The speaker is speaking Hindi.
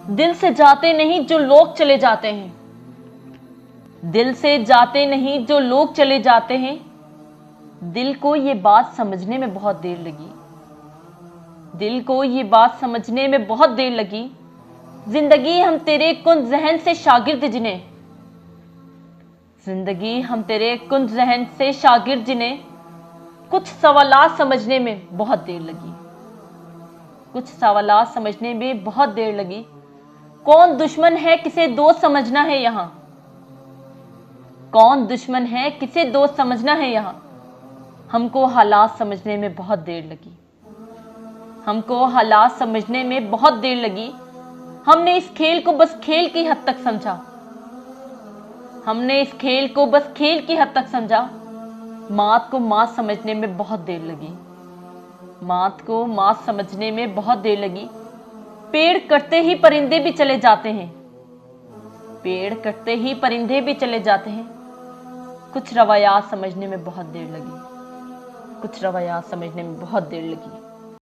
दिल से जाते नहीं जो लोग चले जाते हैं, दिल से जाते नहीं जो लोग चले जाते हैं। दिल को ये बात समझने में बहुत देर लगी, दिल को ये बात समझने में बहुत देर लगी। जिंदगी हम तेरे कुन जहन से शागिर्द जिन्हें, जिंदगी हम तेरे कुन जहन से शागिर्द जिन्हें। कुछ सवालात समझने में बहुत देर लगी, कुछ सवालात समझने में बहुत देर लगी। कौन दुश्मन है किसे दोस्त समझना है यहाँ, कौन दुश्मन है किसे दोस्त समझना है यहाँ। हमको हालात समझने में बहुत देर लगी, हमको हालात समझने में बहुत देर लगी। हमने इस खेल को बस खेल की हद तक समझा, हमने इस खेल को बस खेल की हद तक समझा। मात को मात समझने में बहुत देर लगी, मात को मात समझने में बहुत देर लगी। पेड़ कटते ही परिंदे भी चले जाते हैं, पेड़ कटते ही परिंदे भी चले जाते हैं। कुछ रवायात समझने में बहुत देर लगी, कुछ रवायात समझने में बहुत देर लगी।